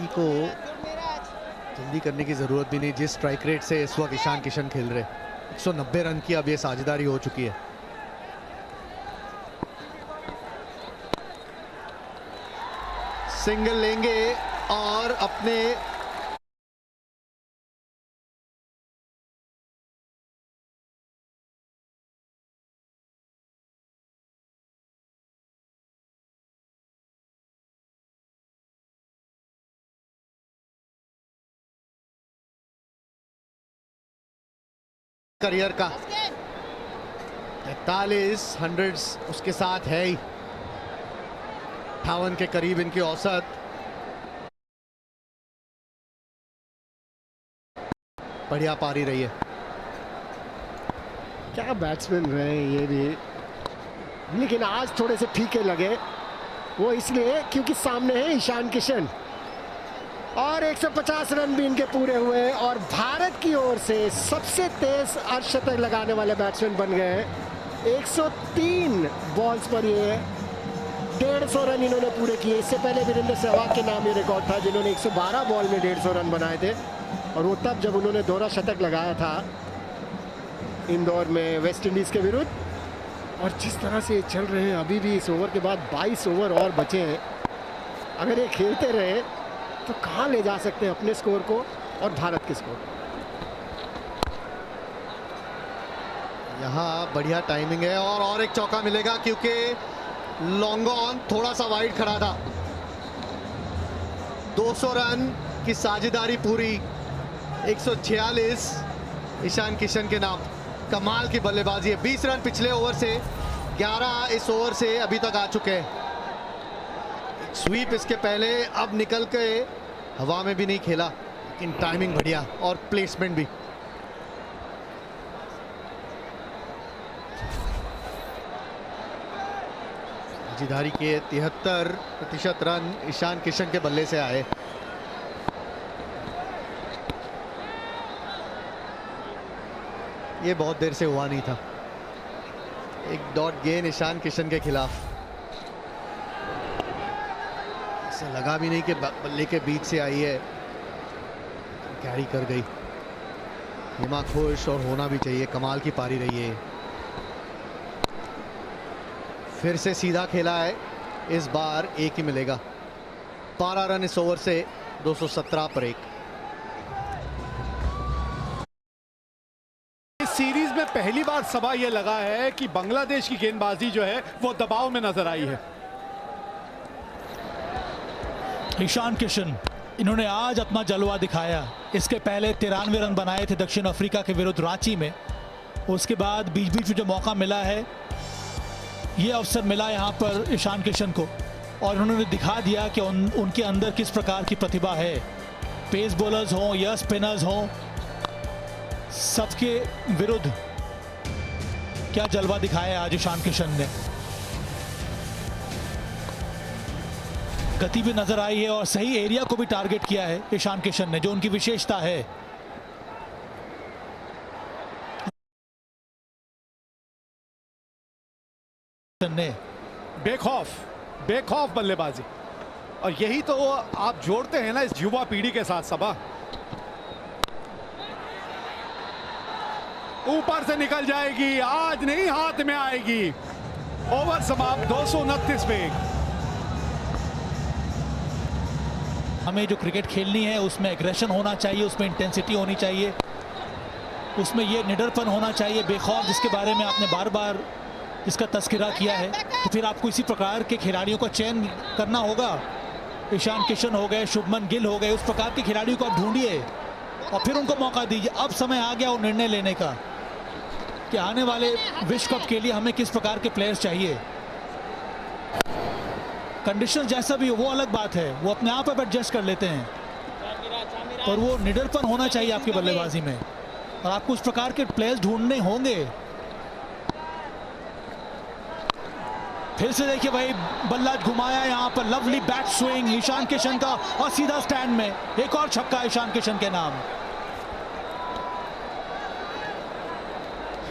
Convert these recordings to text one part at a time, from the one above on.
गति को जल्दी करने की जरूरत भी नहीं, जिस स्ट्राइक रेट से इस वक्त ईशान किशन खेल रहे। 190 रन की अब ये साझेदारी हो चुकी है। सिंगल लेंगे और अपने करियर का 43 हंड्रेड्स उसके साथ है ही। 58 के करीब इनकी औसत। बढ़िया पारी रही है। क्या बैट्समैन रहे ये भी, लेकिन आज थोड़े से फीके लगे। वो इसलिए क्योंकि सामने है ईशान किशन और 150 रन भी इनके पूरे हुए और भारत की ओर से सबसे तेज अर्धशतक लगाने वाले बैट्समैन बन गए हैं। 103 बॉल्स पर ये 150 रन इन्होंने पूरे किए। इससे पहले वीरेंद्र सहवाग के नाम ये रिकॉर्ड था जिन्होंने 112 बॉल में 150 रन बनाए थे, और वो तब जब उन्होंने दोहरा शतक लगाया था इंदौर में वेस्ट इंडीज के विरुद्ध। और जिस तरह से चल रहे हैं अभी भी, इस ओवर के बाद 22 ओवर और बचे हैं। अगर ये खेलते रहे तो कहाँ ले जा सकते हैं अपने स्कोर को और भारत के स्कोर। यहाँ बढ़िया टाइमिंग है और एक चौका मिलेगा क्योंकि लॉन्ग ऑन थोड़ा सा वाइड खड़ा था। 200 रन की साझेदारी पूरी। 146 ईशान किशन के नाम। कमाल की बल्लेबाजी है। 20 रन पिछले ओवर से, 11 इस ओवर से अभी तक आ चुके हैं। स्वीप इसके पहले, अब निकल के हवा में भी नहीं खेला, लेकिन टाइमिंग बढ़िया और प्लेसमेंट भी। साझेदारी के 73% रन ईशान किशन के बल्ले से आए। ये बहुत देर से हुआ नहीं था। एक डॉट गेन ईशान किशन के खिलाफ। ऐसा लगा भी नहीं कि बल्ले के बीच से आई है, कैरी कर गई। हिमा खुश और होना भी चाहिए। कमाल की पारी रही है। फिर से सीधा खेला है, इस बार एक ही मिलेगा। 12 रन इस ओवर से, 217 पर 1। इस सीरीज में पहली बार सबा यह लगा है कि बांग्लादेश की गेंदबाजी जो है वो दबाव में नजर आई है। ईशान किशन, इन्होंने आज अपना जलवा दिखाया। इसके पहले 93 रन बनाए थे दक्षिण अफ्रीका के विरुद्ध रांची में। उसके बाद बीच बीच में जो मौका मिला है, ये अवसर मिला यहाँ पर ईशान किशन को, और उन्होंने दिखा दिया कि उनके अंदर किस प्रकार की प्रतिभा है। पेस बॉलर्स हों या स्पिनर्स हों, सबके विरुद्ध क्या जलवा दिखाया आज ईशान किशन ने। गति भी नजर आई है और सही एरिया को भी टारगेट किया है ईशान किशन ने, जो उनकी विशेषता है। बेखौफ बल्लेबाजी, और यही तो आप जोड़ते हैं ना इस युवा पीढ़ी के साथ। सबा ऊपर से निकल जाएगी, आज नहीं हाथ में आएगी। ओवर समाप्त 229 पे 1। हमें जो क्रिकेट खेलनी है उसमें एग्रेशन होना चाहिए, उसमें इंटेंसिटी होनी चाहिए, उसमें ये निडरपन होना चाहिए, बेखौफ, जिसके बारे में आपने बार बार इसका तस्करा किया है। तो फिर आपको इसी प्रकार के खिलाड़ियों का चयन करना होगा। ईशान किशन हो गए, शुभमन गिल हो गए, उस प्रकार के खिलाड़ियों को आप ढूंढिए और फिर उनको मौका दीजिए। अब समय आ गया वो निर्णय लेने का कि आने वाले विश्व कप के लिए हमें किस प्रकार के प्लेयर्स चाहिए। कंडीशन जैसा भी हो वो अलग बात है, वो अपने आप एडजस्ट कर लेते हैं, पर वो निडरपन होना चाहिए आपकी बल्लेबाजी में, और आपको उस प्रकार के प्लेयर्स ढूंढने होंगे। फिर से देखिए भाई, बल्ला घुमाया यहाँ पर, lovely bat swing Ishan Kishan का, और सीधा स्टैंड में एक और छक्का ईशान किशन के नाम।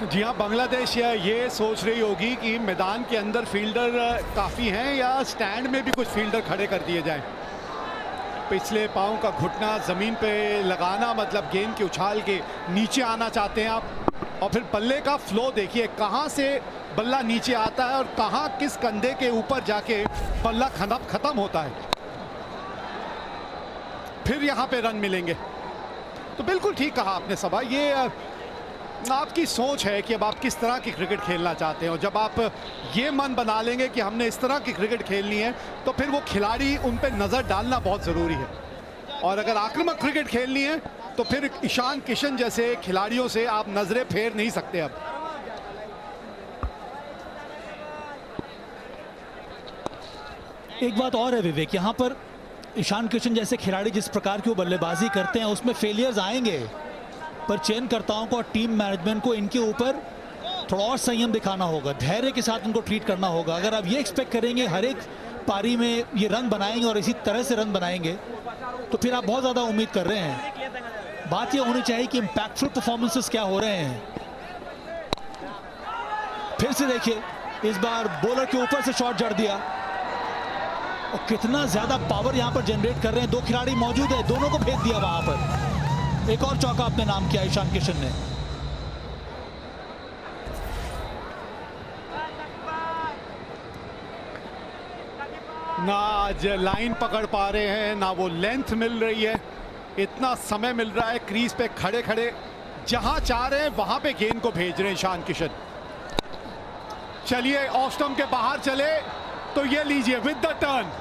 जी हाँ, बांग्लादेश ये सोच रही होगी कि मैदान के अंदर फील्डर काफ़ी हैं या स्टैंड में भी कुछ फील्डर खड़े कर दिए जाएं। पिछले पाँव का घुटना ज़मीन पे लगाना मतलब गेंद के उछाल के नीचे आना चाहते हैं आप। और फिर बल्ले का फ्लो देखिए, कहाँ से बल्ला नीचे आता है और कहाँ किस कंधे के ऊपर जाके बल्ला खत्म होता है, फिर यहाँ पे रन मिलेंगे। तो बिल्कुल ठीक कहा आपने सबा, ये आपकी सोच है कि अब आप किस तरह की क्रिकेट खेलना चाहते हो। जब आप ये मन बना लेंगे कि हमने इस तरह की क्रिकेट खेलनी है, तो फिर वो खिलाड़ी उन पे नज़र डालना बहुत ज़रूरी है। और अगर आक्रामक क्रिकेट खेलनी है तो फिर ईशान किशन जैसे खिलाड़ियों से आप नजरें फेर नहीं सकते। अब एक बात और है विवेक, यहाँ पर ईशान किशन जैसे खिलाड़ी जिस प्रकार की वो बल्लेबाजी करते हैं उसमें फेलियर्स आएंगे, पर चयनकर्ताओं को और टीम मैनेजमेंट को इनके ऊपर थोड़ा और संयम दिखाना होगा, धैर्य के साथ उनको ट्रीट करना होगा। अगर आप ये एक्सपेक्ट करेंगे हर एक पारी में ये रन बनाएंगे और इसी तरह से रन बनाएंगे तो फिर आप बहुत ज़्यादा उम्मीद कर रहे हैं। बात ये होनी चाहिए कि इम्पैक्टफुल परफॉर्मेंसेस क्या हो रहे हैं। फिर से देखिए, इस बार बॉलर के ऊपर से शॉट जड़ दिया और कितना ज्यादा पावर यहां पर जनरेट कर रहे हैं। दो खिलाड़ी मौजूद है, दोनों को भेज दिया वहां पर। एक और चौका अपने नाम किया ईशान किशन ने। ना आज लाइन पकड़ पा रहे हैं, ना वो लेंथ मिल रही है, इतना समय मिल रहा है क्रीज पे खड़े खड़े जहां चाह रहे हैं वहां पे गेंद को भेज रहे हैं ईशान किशन। चलिए ऑफ स्टंप के बाहर चले तो ये लीजिए विद द टर्न।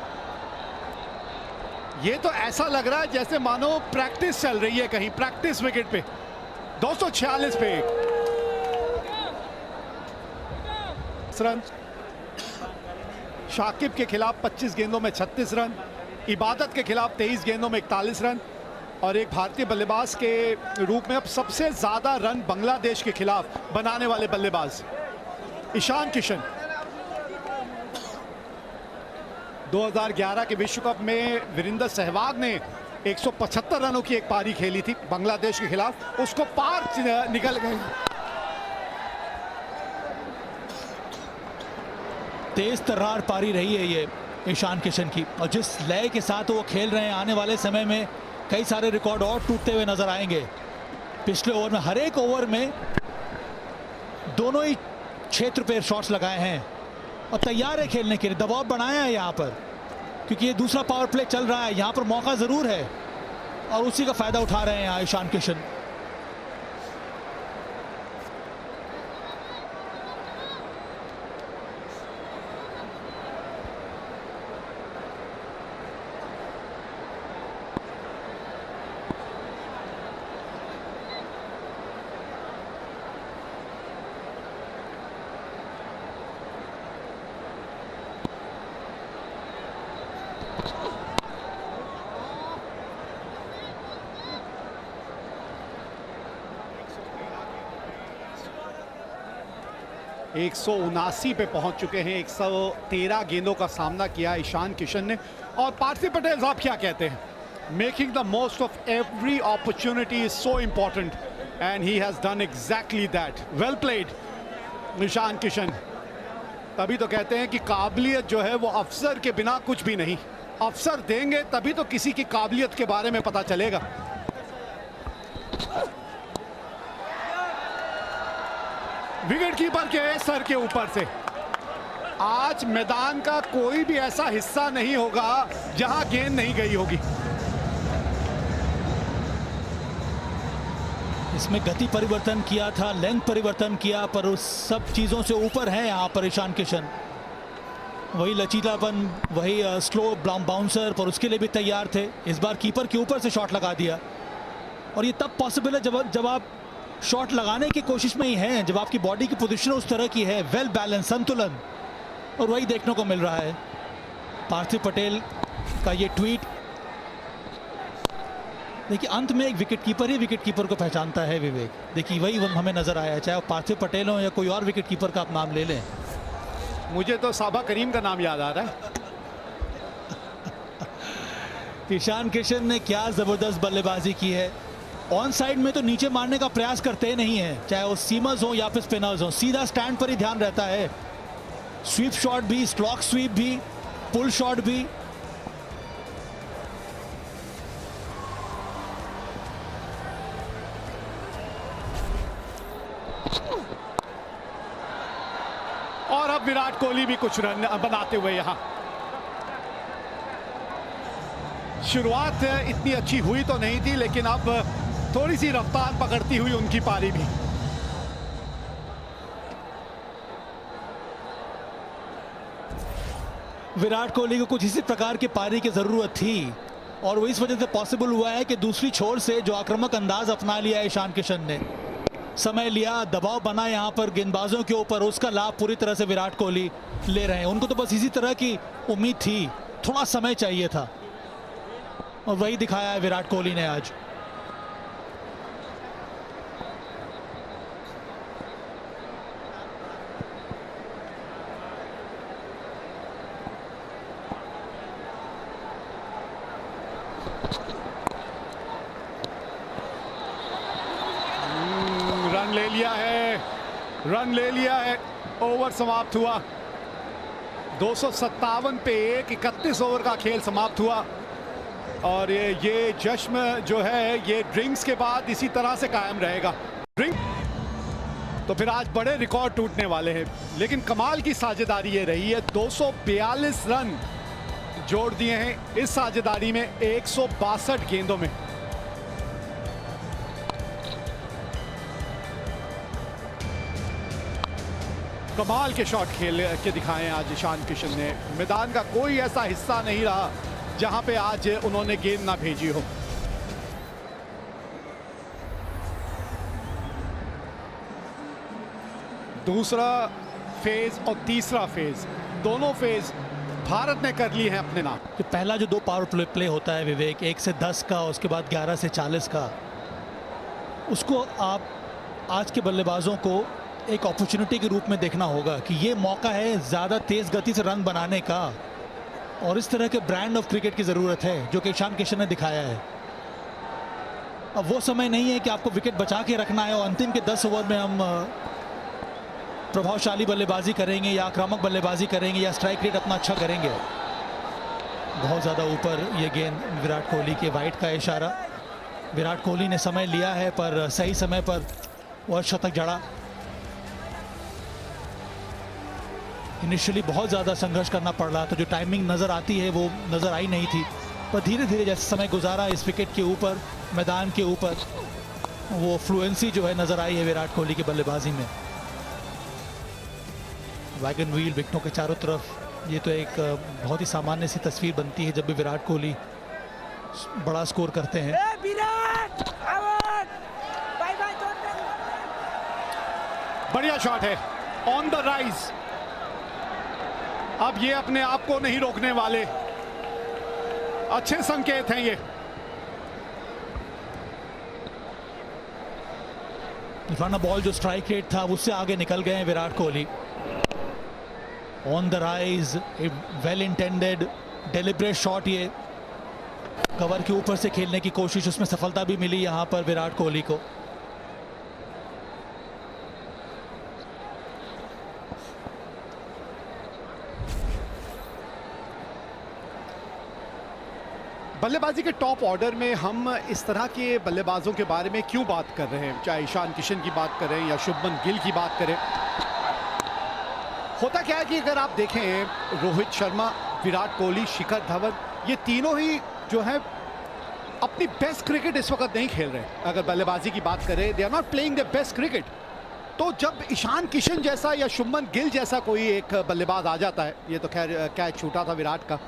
ये तो ऐसा लग रहा है जैसे मानो प्रैक्टिस चल रही है कहीं, प्रैक्टिस विकेट पे। 246 पे रन। शाकिब के खिलाफ 25 गेंदों में 36 रन, इबादत के खिलाफ 23 गेंदों में 41 रन और एक भारतीय बल्लेबाज के रूप में अब सबसे ज्यादा रन बांग्लादेश के खिलाफ बनाने वाले बल्लेबाज ईशान किशन। 2011 के विश्व कप में वीरेंद्र सहवाग ने 175 रनों की एक पारी खेली थी बांग्लादेश के खिलाफ, उसको पार निकल गए। तेज तर्रार पारी रही है ये ईशान किशन की, और जिस लय के साथ वो खेल रहे हैं आने वाले समय में कई सारे रिकॉर्ड और टूटते हुए नजर आएंगे। पिछले ओवर में हर एक ओवर में दोनों ही क्षेत्र पे शॉट्स लगाए हैं और तैयार है खेलने के लिए, दबाव बनाया है यहाँ पर क्योंकि ये दूसरा पावर प्ले चल रहा है। यहाँ पर मौका जरूर है और उसी का फायदा उठा रहे हैं यहाँ ईशान किशन। एक 179 पे पहुंच चुके हैं। 113 गेंदों का सामना किया ईशान किशन ने। और पार्थिव पटेल साहब क्या कहते हैं, making the most of every opportunity is so important and he has done exactly that. Well played Ishan Kishan. तभी तो कहते हैं कि काबिलियत जो है वो अफसर के बिना कुछ भी नहीं, अफसर देंगे तभी तो किसी की काबिलियत के बारे में पता चलेगा। विकेट कीपर के सर के ऊपर से आज मैदान का कोई भी ऐसा हिस्सा नहीं होगा जहां गेंद नहीं गई होगी। इसमें गति परिवर्तन किया था, लेंथ परिवर्तन किया, पर उस सब चीजों से ऊपर है यहाँ पर ईशान किशन। वही लचीलापन, वही स्लो बाउंसर, पर उसके लिए भी तैयार थे। इस बार कीपर के ऊपर से शॉट लगा दिया और ये तब पॉसिबल है जब आप शॉट लगाने की कोशिश में ही हैं, जब आपकी बॉडी की पोजीशन उस तरह की है, वेल बैलेंस, संतुलन, और वही देखने को मिल रहा है। पार्थिव पटेल का ये ट्वीट देखिए, अंत में एक विकेटकीपर ही विकेटकीपर को पहचानता है विवेक। देखिए वही हमें नजर आया, चाहे वो पार्थिव पटेल हो या कोई और विकेटकीपर का आप नाम ले लें। मुझे तो साबा करीम का नाम याद आ रहा है। ईशान किशन ने क्या जबरदस्त बल्लेबाजी की है। ऑन साइड में तो नीचे मारने का प्रयास करते नहीं है, चाहे वो सीमर्स हो या फिर स्पिनर्स हो, सीधा स्टैंड पर ही ध्यान रहता है। स्वीप शॉट भी, स्लॉक स्वीप भी, पुल शॉट भी। और अब विराट कोहली भी कुछ रन बनाते हुए यहां। शुरुआत इतनी अच्छी हुई तो नहीं थी, लेकिन अब थोड़ी सी रफ्तार पकड़ती हुई उनकी पारी भी। विराट कोहली को कुछ इसी प्रकार की पारी की जरूरत थी और वो इस वजह से पॉसिबल हुआ है कि दूसरी छोर से जो आक्रामक अंदाज अपना लिया है ईशान किशन ने, समय लिया, दबाव बना यहां पर गेंदबाजों के ऊपर, उसका लाभ पूरी तरह से विराट कोहली ले रहे हैं। उनको तो बस इसी तरह की उम्मीद थी, थोड़ा समय चाहिए था और वही दिखाया है विराट कोहली ने आज। रन ले लिया है। ओवर समाप्त हुआ 257 पे 31 ओवर का खेल समाप्त हुआ और ये जश्न जो है ये ड्रिंक्स के बाद इसी तरह से कायम रहेगा। ड्रिंक तो फिर आज बड़े रिकॉर्ड टूटने वाले हैं, लेकिन कमाल की साझेदारी ये रही है। 242 रन जोड़ दिए हैं इस साझेदारी में 162 गेंदों में। कमाल के शॉट खेल के दिखाए आज ईशान किशन ने। मैदान का कोई ऐसा हिस्सा नहीं रहा जहां पे आज उन्होंने गेंद ना भेजी हो। दूसरा फेज और तीसरा फेज, दोनों फेज भारत ने कर ली है अपने नाम। कि पहला जो 2 पावर प्ले होता है विवेक, 1 से 10 का, उसके बाद 11 से 40 का, उसको आप आज के बल्लेबाजों को एक अपॉर्चुनिटी के रूप में देखना होगा कि ये मौका है ज़्यादा तेज़ गति से रन बनाने का और इस तरह के ब्रांड ऑफ क्रिकेट की ज़रूरत है जो कि ईशान किशन ने दिखाया है। अब वो समय नहीं है कि आपको विकेट बचा के रखना है और अंतिम के 10 ओवर में हम प्रभावशाली बल्लेबाजी करेंगे या आक्रामक बल्लेबाजी करेंगे या स्ट्राइक रेट अपना अच्छा करेंगे। बहुत ज़्यादा ऊपर ये गेंद विराट कोहली के, वाइड का इशारा। विराट कोहली ने समय लिया है पर सही समय पर वह शतक जड़ा। इनिशियली बहुत ज़्यादा संघर्ष करना पड़ रहा था, जो टाइमिंग नज़र आती है वो नज़र आई नहीं थी, पर धीरे धीरे जैसे समय गुजारा इस विकेट के ऊपर, मैदान के ऊपर, वो फ्लुएंसी जो है नज़र आई है विराट कोहली की बल्लेबाजी में। वैगन व्हील विकेटों के चारों तरफ, ये तो एक बहुत ही सामान्य सी तस्वीर बनती है जब भी विराट कोहली बड़ा स्कोर करते हैं। बढ़िया शॉट है, ऑन द राइज। अब ये अपने आप को नहीं रोकने वाले, अच्छे संकेत हैं ये। रन बॉल जो स्ट्राइक रेट था उससे आगे निकल गए हैं Virat Kohli. On the rise, well intended deliberate shot, ये कवर के ऊपर से खेलने की कोशिश, उसमें सफलता भी मिली यहां पर विराट कोहली को। बल्लेबाजी के टॉप ऑर्डर में हम इस तरह के बल्लेबाजों के बारे में क्यों बात कर रहे हैं, चाहे ईशान किशन की बात करें या शुभमन गिल की बात करें। होता क्या है कि अगर आप देखें रोहित शर्मा, विराट कोहली, शिखर धवन, ये तीनों ही जो है अपनी बेस्ट क्रिकेट इस वक्त नहीं खेल रहे। अगर बल्लेबाजी की बात करें, they are not playing the best cricket. तो जब ईशान किशन जैसा या शुभमन गिल जैसा कोई एक बल्लेबाज आ जाता है, ये तो खैर कैच छूटा था विराट का,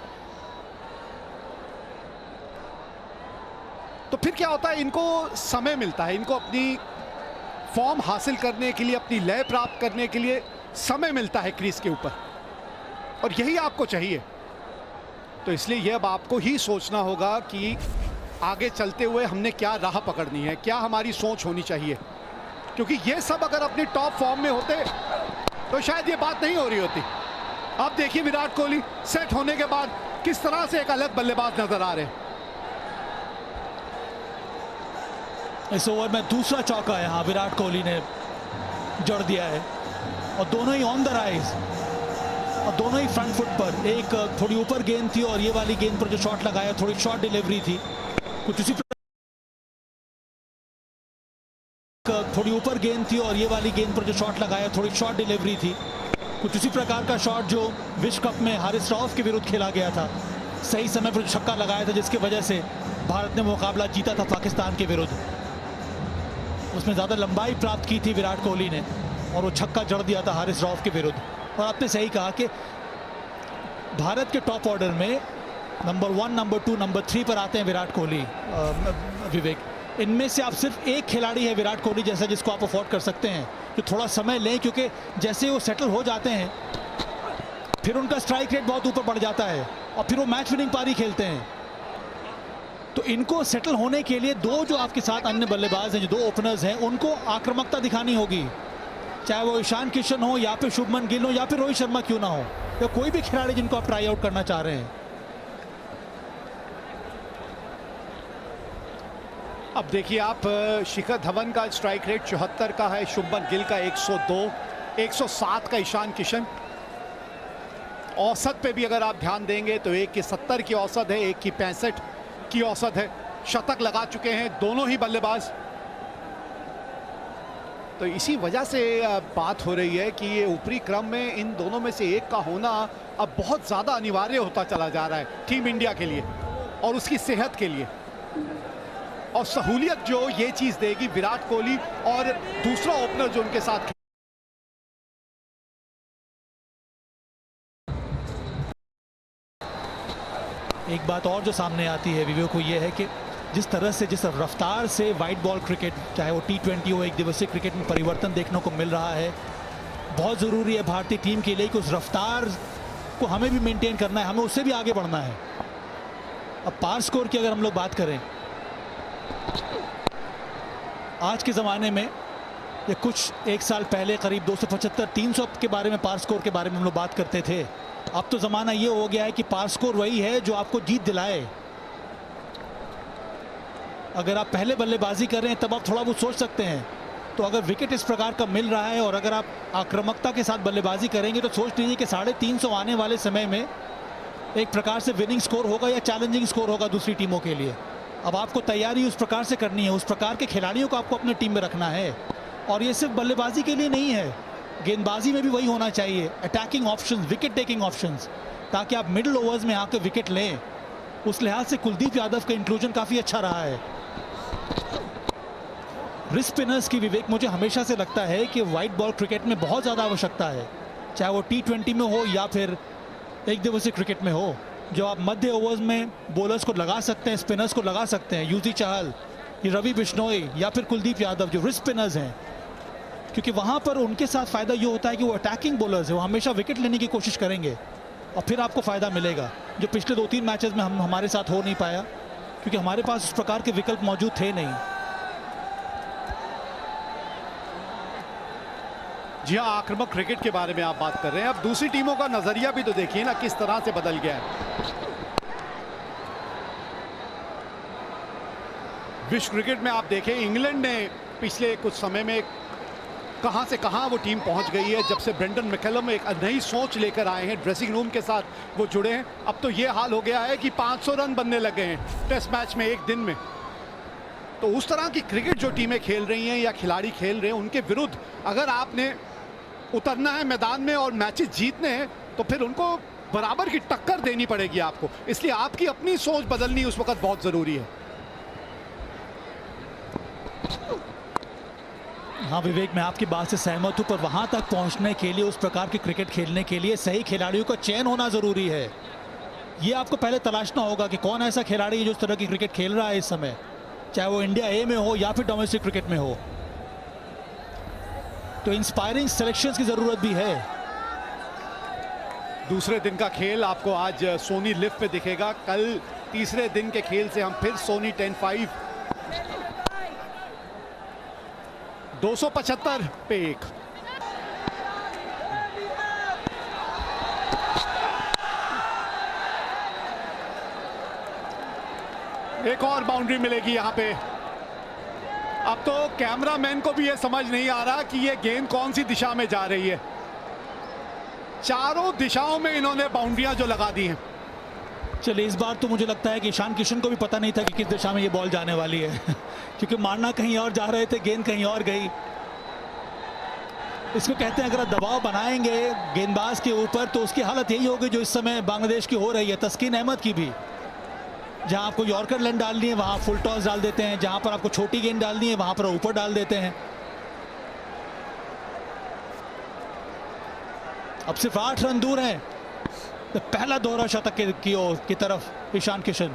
तो फिर क्या होता है, इनको समय मिलता है, इनको अपनी फॉर्म हासिल करने के लिए, अपनी लय प्राप्त करने के लिए समय मिलता है क्रीज के ऊपर, और यही आपको चाहिए। तो इसलिए यह अब आपको ही सोचना होगा कि आगे चलते हुए हमने क्या राह पकड़नी है, क्या हमारी सोच होनी चाहिए, क्योंकि ये सब अगर अपनी टॉप फॉर्म में होते तो शायद ये बात नहीं हो रही होती। अब देखिए विराट कोहली सेट होने के बाद किस तरह से एक अलग बल्लेबाज नजर आ रहे हैं। इस ओवर में दूसरा चौका यहाँ विराट कोहली ने जड़ दिया है और दोनों ही ऑन द राइज और दोनों ही फ्रंट फुट पर। एक थोड़ी ऊपर गेंद थी और ये वाली गेंद पर जो शॉट लगाया थोड़ी शॉर्ट डिलीवरी थी, कुछ उसी थोड़ी ऊपर गेंद थी और ये वाली गेंद पर जो शॉट लगाया थोड़ी शॉर्ट डिलीवरी थी। कुछ उसी प्रकार का शॉट जो विश्व कप में हारिस रऊफ के विरुद्ध खेला गया था, सही समय पर छक्का लगाया था जिसकी वजह से भारत ने मुकाबला जीता था पाकिस्तान के विरुद्ध। उसमें ज़्यादा लंबाई प्राप्त की थी विराट कोहली ने और वो छक्का जड़ दिया था हारिस रऊफ के विरुद्ध। और आपने सही कहा कि भारत के टॉप ऑर्डर में नंबर 1, नंबर 2, नंबर 3 पर आते हैं विराट कोहली। विवेक, इनमें से आप सिर्फ एक खिलाड़ी है विराट कोहली जैसा जिसको आप अफोर्ड कर सकते हैं कि थोड़ा समय लें, क्योंकि जैसे वो सेटल हो जाते हैं फिर उनका स्ट्राइक रेट बहुत ऊपर बढ़ जाता है और फिर वो मैच विनिंग पारी खेलते हैं। तो इनको सेटल होने के लिए दो जो आपके साथ अन्य बल्लेबाज हैं, जो दो ओपनर्स हैं, उनको आक्रामकता दिखानी होगी, चाहे वो ईशान किशन हो या फिर शुभमन गिल हो या फिर रोहित शर्मा क्यों ना हो, या कोई भी खिलाड़ी जिनको आप ट्राई आउट करना चाह रहे हैं। अब देखिए आप, शिखर धवन का स्ट्राइक रेट 74 का है, शुभमन गिल का 102, 107 का ईशान किशन। औसत पे भी अगर आप ध्यान देंगे तो एक की 70 की औसत है, एक की 65 की औसत है। शतक लगा चुके हैं दोनों ही बल्लेबाज। तो इसी वजह से बात हो रही है कि ये ऊपरी क्रम में इन दोनों में से एक का होना अब बहुत ज़्यादा अनिवार्य होता चला जा रहा है टीम इंडिया के लिए और उसकी सेहत के लिए। और सहूलियत जो ये चीज़ देगी विराट कोहली और दूसरा ओपनर जो उनके साथ। एक बात और जो सामने आती है विवेक को ये है कि जिस तरह से, जिस रफ्तार से वाइट बॉल क्रिकेट, चाहे वो T20 हो, एक दिवसीय क्रिकेट में परिवर्तन देखने को मिल रहा है, बहुत ज़रूरी है भारतीय टीम के लिए कि उस रफ्तार को हमें भी मेंटेन करना है, हमें उससे भी आगे बढ़ना है। अब पार स्कोर की अगर हम लोग बात करें, आज के ज़माने में ये कुछ एक साल पहले करीब 275-300 के बारे में, पार स्कोर के बारे में हम लोग बात करते थे। अब तो ज़माना ये हो गया है कि पार स्कोर वही है जो आपको जीत दिलाए। अगर आप पहले बल्लेबाजी कर रहे हैं तब आप थोड़ा बहुत सोच सकते हैं, तो अगर विकेट इस प्रकार का मिल रहा है और अगर आप आक्रामकता के साथ बल्लेबाजी करेंगे तो सोच लीजिए कि 350 आने वाले समय में एक प्रकार से विनिंग स्कोर होगा या चैलेंजिंग स्कोर होगा दूसरी टीमों के लिए। अब आपको तैयारी उस प्रकार से करनी है, उस प्रकार के खिलाड़ियों को आपको अपनी टीम में रखना है। और ये सिर्फ बल्लेबाजी के लिए नहीं है, गेंदबाजी में भी वही होना चाहिए, attacking options, wicket taking options, ताकि आप मिडिल ओवर्स में आकर विकेट लें। उस लिहाज से कुलदीप यादव का इंक्लूजन काफ़ी अच्छा रहा है। रिस्ट स्पिनर्स की, विवेक, मुझे हमेशा से लगता है कि वाइट बॉल क्रिकेट में बहुत ज़्यादा आवश्यकता है, चाहे वो T20 में हो या फिर एक दिवसीय क्रिकेट में हो, जो आप मध्य ओवर्स में बॉलर्स को लगा सकते हैं, स्पिनर्स को लगा सकते हैं, युजवेंद्र चहल, रवि बिश्नोई या फिर कुलदीप यादव जो रिस्ट स्पिनर्स हैं, क्योंकि वहाँ पर उनके साथ फ़ायदा ये होता है कि वो अटैकिंग बॉलर्स हैं, वो हमेशा विकेट लेने की कोशिश करेंगे और फिर आपको फ़ायदा मिलेगा, जो पिछले 2-3 मैचेस में हमारे साथ हो नहीं पाया, क्योंकि हमारे पास उस प्रकार के विकल्प मौजूद थे नहीं। जी हाँ, आक्रामक क्रिकेट के बारे में आप बात कर रहे हैं। अब दूसरी टीमों का नजरिया भी तो देखिए ना किस तरह से बदल गया है। विश्व क्रिकेट में आप देखें, इंग्लैंड ने पिछले कुछ समय में कहां से कहां वो टीम पहुंच गई है। जब से ब्रेंडन मैकलम एक नई सोच लेकर आए हैं, ड्रेसिंग रूम के साथ वो जुड़े हैं, अब तो ये हाल हो गया है कि 500 रन बनने लगे हैं टेस्ट मैच में एक दिन में। तो उस तरह की क्रिकेट जो टीमें खेल रही हैं या खिलाड़ी खेल रहे हैं, उनके विरुद्ध अगर आपने उतरना है मैदान में और मैचेस जीतने हैं तो फिर उनको बराबर की टक्कर देनी पड़ेगी आपको। इसलिए आपकी अपनी सोच बदलनी उस वक्त बहुत जरूरी है। हाँ विवेक, मैं आपकी बात से सहमत हूँ, पर वहाँ तक पहुँचने के लिए, उस प्रकार की क्रिकेट खेलने के लिए सही खिलाड़ियों का चयन होना ज़रूरी है। ये आपको पहले तलाशना होगा कि कौन ऐसा खिलाड़ी है जो इस तरह की क्रिकेट खेल रहा है इस समय, चाहे वो इंडिया ए में हो या फिर डोमेस्टिक क्रिकेट में हो। तो इंस्पायरिंग सिलेक्शंस की ज़रूरत भी है। दूसरे दिन का खेल आपको आज सोनी लिव पे दिखेगा। कल तीसरे दिन के खेल से हम फिर सोनी 10-5 275 पे 1। एक और बाउंड्री मिलेगी यहां पे। अब तो कैमरामैन को भी ये समझ नहीं आ रहा कि ये गेंद कौन सी दिशा में जा रही है। चारों दिशाओं में इन्होंने बाउंड्रियां जो लगा दी हैं, चलिए, इस बार तो मुझे लगता है कि ईशान किशन को भी पता नहीं था कि किस दिशा में ये बॉल जाने वाली है क्योंकि मारना कहीं और जा रहे थे, गेंद कहीं और गई। इसको कहते हैं अगर आप दबाव बनाएंगे गेंदबाज के ऊपर तो उसकी हालत यही होगी जो इस समय बांग्लादेश की हो रही है, तस्कीन अहमद की भी। जहां आपको यॉर्कर लेंथ डालनी है वहां फुल टॉस डाल देते हैं, जहां पर आपको छोटी गेंद डालनी है वहां पर ऊपर डाल देते हैं। अब सिर्फ 8 रन दूर हैं तो पहला दोहरा शतक की तरफ ईशान किशन।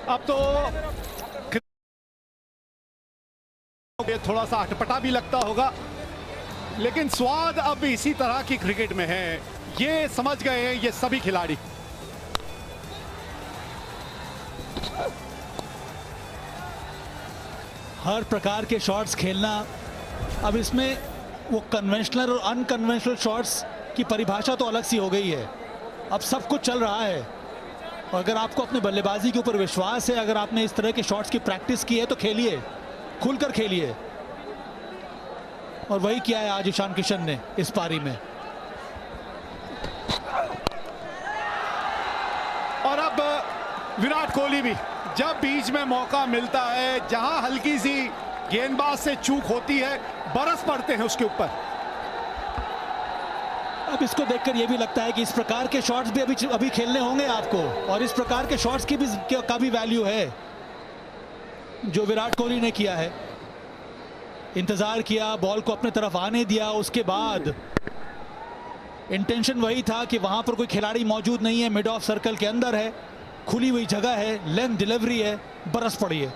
अब तो थोड़ा सा अटपटा भी लगता होगा, लेकिन स्वाद अब इसी तरह की क्रिकेट में है, ये समझ गए हैं ये सभी खिलाड़ी। हर प्रकार के शॉट्स खेलना, अब इसमें वो कन्वेंशनल और अनकन्वेंशनल शॉट्स की परिभाषा तो अलग सी हो गई है। अब सब कुछ चल रहा है और अगर आपको अपने बल्लेबाजी के ऊपर विश्वास है, अगर आपने इस तरह के शॉट्स की प्रैक्टिस की है तो खेलिए, खुलकर खेलिए। और वही किया है आज ईशान किशन ने इस पारी में। और अब विराट कोहली भी जब बीच में मौका मिलता है, जहां हल्की सी गेंदबाज से चूक होती है, बरस पड़ते हैं उसके ऊपर। अब इसको देखकर यह भी लगता है कि इस प्रकार के शॉट्स भी अभी खेलने होंगे आपको, और इस प्रकार के शॉट्स की भी का भी वैल्यू है जो विराट कोहली ने किया है। इंतजार किया, बॉल को अपने तरफ आने दिया, उसके बाद इंटेंशन वही था कि वहां पर कोई खिलाड़ी मौजूद नहीं है, मिड ऑफ सर्कल के अंदर है, खुली हुई जगह है, लेंथ डिलीवरी है, बरस पड़ी है।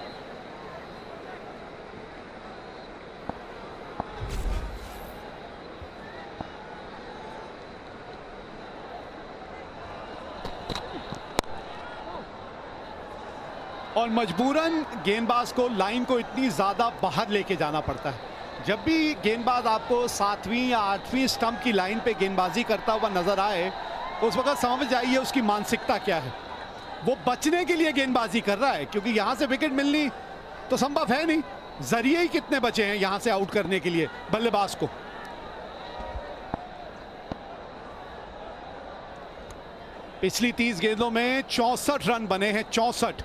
और मजबूरन गेंदबाज को लाइन को इतनी ज्यादा बाहर लेके जाना पड़ता है। जब भी गेंदबाज आपको 7वीं या 8वीं स्टंप की लाइन पे गेंदबाजी करता हुआ नजर आए, उस वक्त समझ जाइए उसकी मानसिकता क्या है। वो बचने के लिए गेंदबाजी कर रहा है, क्योंकि यहां से विकेट मिलनी तो संभव है नहीं। जरिए ही कितने बचे हैं यहां से आउट करने के लिए बल्लेबाज को। पिछली 30 गेंदों में 64 रन बने हैं, 64।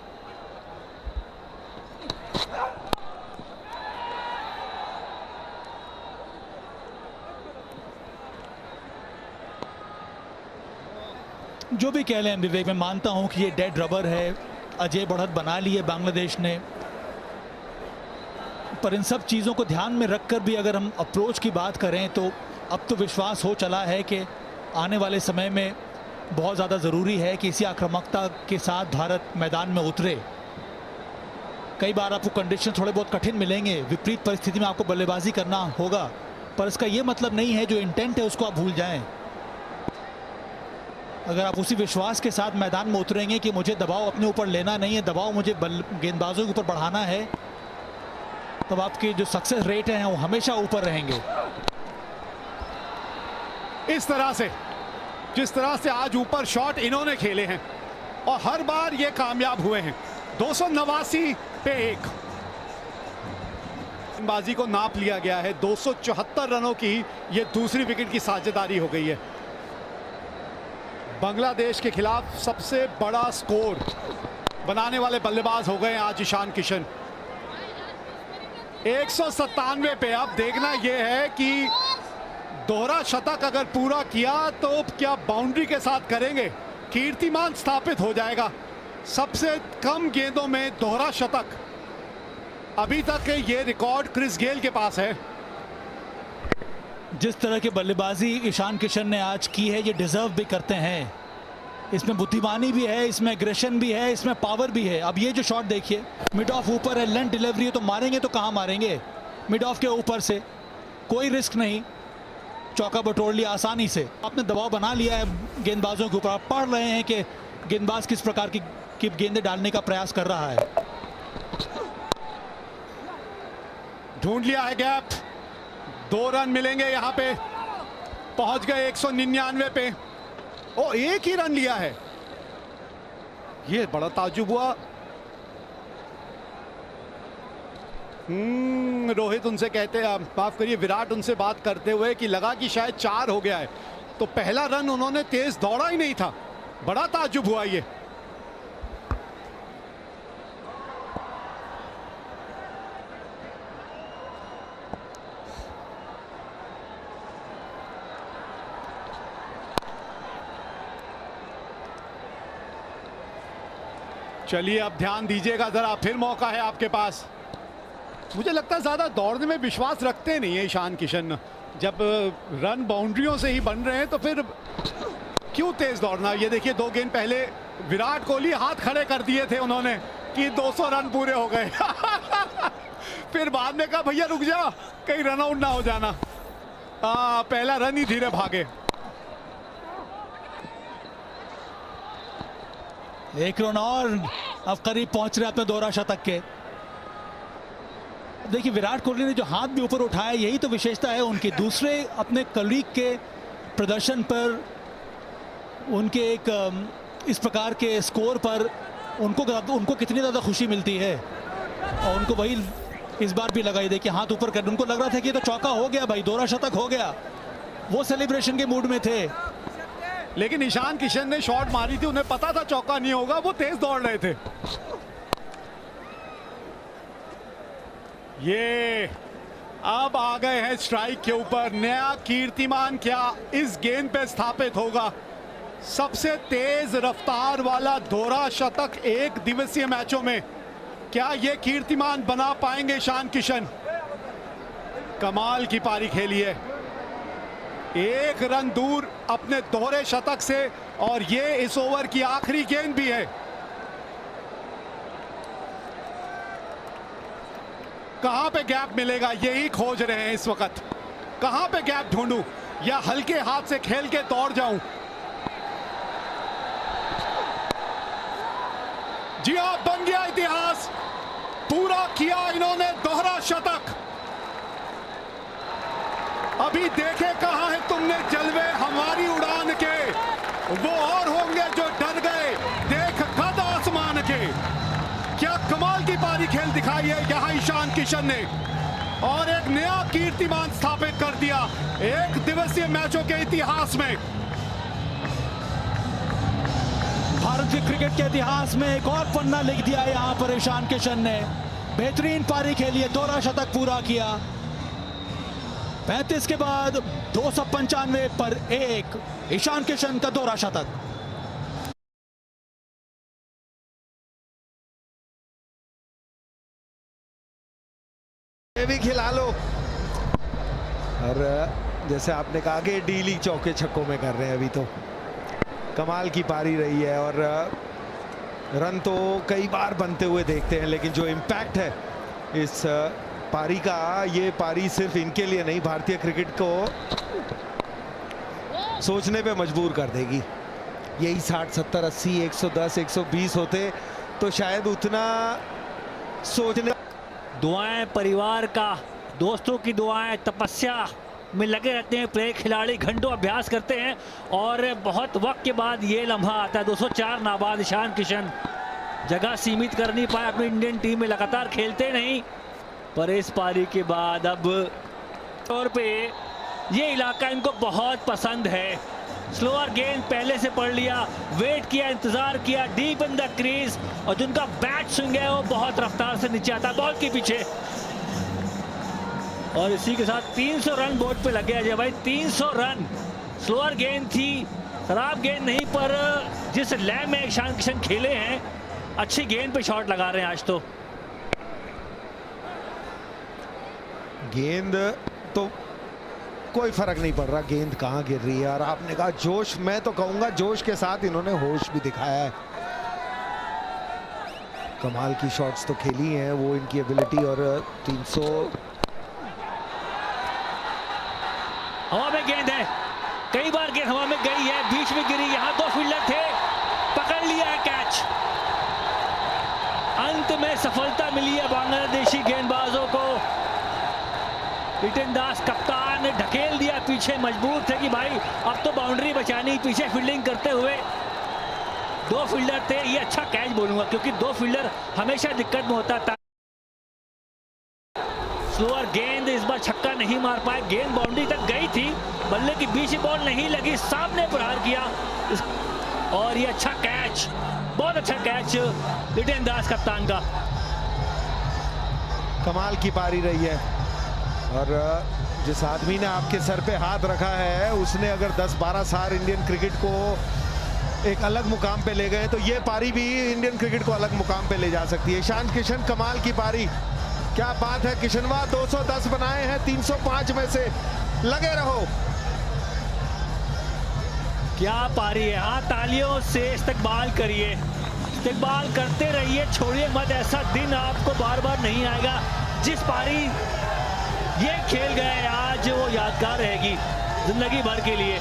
जो भी कह लें विवेक, मैं मानता हूं कि ये डेड रबर है, अजय बढ़त बना ली है बांग्लादेश ने, पर इन सब चीज़ों को ध्यान में रखकर भी अगर हम अप्रोच की बात करें तो अब तो विश्वास हो चला है कि आने वाले समय में बहुत ज़्यादा ज़रूरी है कि इसी आक्रामकता के साथ भारत मैदान में उतरे। कई बार आपको कंडीशन थोड़े बहुत कठिन मिलेंगे, विपरीत परिस्थिति में आपको बल्लेबाजी करना होगा, पर इसका ये मतलब नहीं है जो इंटेंट है उसको आप भूल जाएं। अगर आप उसी विश्वास के साथ मैदान में उतरेंगे कि मुझे दबाव अपने ऊपर लेना नहीं है, दबाव मुझे गेंदबाजों के ऊपर बढ़ाना है, तब आपके जो सक्सेस रेट हैं वो हमेशा ऊपर रहेंगे। इस तरह से जिस तरह से आज ऊपर शॉट इन्होंने खेले हैं और हर बार ये कामयाब हुए हैं। 289 पे 1 गेंदबाजी को नाप लिया गया है। 274 रनों की ये दूसरी विकेट की साझेदारी हो गई है। बांग्लादेश के खिलाफ सबसे बड़ा स्कोर बनाने वाले बल्लेबाज हो गए आज ईशान किशन। 197 पे। अब देखना यह है कि दोहरा शतक अगर पूरा किया तो क्या बाउंड्री के साथ करेंगे, कीर्तिमान स्थापित हो जाएगा। सबसे कम गेंदों में दोहरा शतक अभी तक ये रिकॉर्ड क्रिस गेल के पास है। जिस तरह की बल्लेबाजी ईशान किशन ने आज की है, ये डिजर्व भी करते हैं। इसमें बुद्धिमानी भी है, इसमें एग्रेशन भी है, इसमें पावर भी है। अब ये जो शॉट देखिए, मिड ऑफ ऊपर है, लेंथ डिलीवरी है, तो मारेंगे तो कहाँ मारेंगे, मिड ऑफ के ऊपर से कोई रिस्क नहीं, चौका बटोर लिया आसानी से। आपने दबाव बना लिया है गेंदबाजों के ऊपर। आप पढ़ रहे हैं कि गेंदबाज किस प्रकार की गेंदें डालने का प्रयास कर रहा है। ढूंढ लिया है गैप, 2 रन मिलेंगे यहां पे। पहुंच गए 199 पे। ओ, 1 ही रन लिया है। ये बड़ा ताज्जुब हुआ। रोहित उनसे कहते हैं, माफ करिए विराट उनसे बात करते हुए कि लगा कि शायद 4 हो गया है, तो पहला रन उन्होंने तेज दौड़ा ही नहीं था। बड़ा ताज्जुब हुआ ये। चलिए अब ध्यान दीजिएगा जरा, फिर मौका है आपके पास। मुझे लगता है ज्यादा दौड़ने में विश्वास रखते नहीं है ईशान किशन। जब रन बाउंड्रियों से ही बन रहे हैं तो फिर क्यों तेज दौड़ना। ये देखिए 2 गेंद पहले विराट कोहली हाथ खड़े कर दिए थे उन्होंने कि 200 रन पूरे हो गए। फिर बाद में कहा भैया रुक जा, कहीं रन आउट ना हो जाना। पहला रन ही धीरे भागे। एक रन और अब करीब पहुंच रहे अपने दोहरा शतक के। देखिए विराट कोहली ने जो हाथ भी ऊपर उठाया, यही तो विशेषता है उनके। दूसरे अपने कलीग के प्रदर्शन पर, उनके एक इस प्रकार के स्कोर पर उनको कितनी ज़्यादा खुशी मिलती है। और उनको वही इस बार भी लगाई, देखिए हाथ ऊपर कर, उनको लग रहा था कि ये तो चौका हो गया भाई, दोहरा शतक हो गया। वो सेलिब्रेशन के मूड में थे। लेकिन ईशान किशन ने शॉट मारी थी, उन्हें पता था चौका नहीं होगा, वो तेज दौड़ रहे थे। ये अब आ गए हैं स्ट्राइक के ऊपर। नया कीर्तिमान क्या इस गेंद पे स्थापित होगा। सबसे तेज रफ्तार वाला दोहरा शतक 1 दिवसीय मैचों में, क्या ये कीर्तिमान बना पाएंगे ईशान किशन। कमाल की पारी खेली है, 1 रन दूर अपने दोहरे शतक से, और ये इस ओवर की आखिरी गेंद भी है। कहां पे गैप मिलेगा यही खोज रहे हैं इस वक्त। कहां पे गैप ढूंढूं या हल्के हाथ से खेल के दौड़ जाऊं। जी हां, बन गया इतिहास, पूरा किया इन्होंने दोहरा शतक। अभी देखे कहां है तुमने जलवे हमारी उड़ान के, वो और होंगे जो डर गए देख कद आसमान के। क्या कमाल की पारी खेल दिखाई है यहां ईशान किशन ने, और एक नया कीर्तिमान स्थापित कर दिया 1 दिवसीय मैचों के इतिहास में। भारत के क्रिकेट के इतिहास में एक और पन्ना लिख दिया यहां पर ईशान किशन ने। बेहतरीन पारी खेली है, दोहरा शतक पूरा किया। 35 के बाद 295 पर 1 ईशान किशन का दोहरा शतक। ये भी खिला लो। और जैसे आपने कहा कि डी लीग चौके छक्कों में कर रहे हैं अभी, तो कमाल की पारी रही है। और रन तो कई बार बनते हुए देखते हैं, लेकिन जो इम्पैक्ट है इस पारी का, ये पारी सिर्फ इनके लिए नहीं, भारतीय क्रिकेट को सोचने पे मजबूर कर देगी। यही 60, 70, 80, 110, 120 होते तो शायद उतना सोचने। दुआएं परिवार का, दोस्तों की दुआएं, तपस्या में लगे रहते हैं प्लेयर खिलाड़ी, घंटों अभ्यास करते हैं, और बहुत वक्त के बाद ये लम्हा आता है। 204 नाबाद ईशान किशन जगह सीमित कर नहीं पाए अपनी इंडियन टीम में, लगातार खेलते नहीं, पर इस पारी के बाद अब तौर पे ये इलाका इनको बहुत पसंद है। स्लोअर गेंद पहले से पढ़ लिया, वेट किया, इंतजार किया, डीप इन द क्रीज, और जिनका बैट स्विंग है वो बहुत रफ्तार से नीचे आता है बॉल के पीछे। और इसी के साथ 300 रन बोर्ड पे लगे अजय भाई, 300 रन। स्लोअर गेंद थी, खराब गेंद नहीं, पर जिस लय में ईशान किशन खेले हैं, अच्छी गेंद पे शॉट लगा रहे हैं आज। तो गेंद तो कोई फर्क नहीं पड़ रहा गेंद कहां गिर रही है। और आपने कहा जोश, मैं तो कहूंगा जोश के साथ इन्होंने होश भी दिखाया है। कमाल की शॉट्स तो खेली हैं वो, इनकी एबिलिटी। और 300 हवा में गेंद है, कई बार गेंद हवा में गई है, बीच में गिरी, यहां 2 फील्डर थे, पकड़ लिया है कैच। अंत में सफलता मिली है बांग्लादेशी गेंदबाजों को। लिटन दास कप्तान ने ढकेल दिया पीछे, मजबूर थे कि भाई अब तो बाउंड्री बचानी, पीछे फील्डिंग करते हुए 2 फील्डर थे। ये अच्छा कैच बोलूंगा, क्योंकि 2 फील्डर हमेशा दिक्कत में होता था। स्लोअर गेंद, इस बार छक्का नहीं मार पाए, गेंद बाउंड्री तक गई थी, बल्ले की बीच बॉल नहीं लगी, सामने प्रहार किया और ये अच्छा कैच, बहुत अच्छा कैच लिटन दास कप्तान का। कमाल की पारी रही है और जिस आदमी ने आपके सर पे हाथ रखा है उसने अगर 10-12 साल इंडियन क्रिकेट को एक अलग मुकाम पे ले गए तो ये पारी भी इंडियन क्रिकेट को अलग मुकाम पे ले जा सकती है। ईशान किशन, कमाल की पारी, क्या बात है किशनवा, 210 बनाए हैं 305 में से, लगे रहो। क्या पारी है, हाँ तालियों से इस्तकबाल करिए, इस्तकबाल करते रहिए, छोड़िए मत, ऐसा दिन आपको बार बार नहीं आएगा। जिस पारी ये खेल गए आज वो यादगार रहेगी जिंदगी भर के लिए।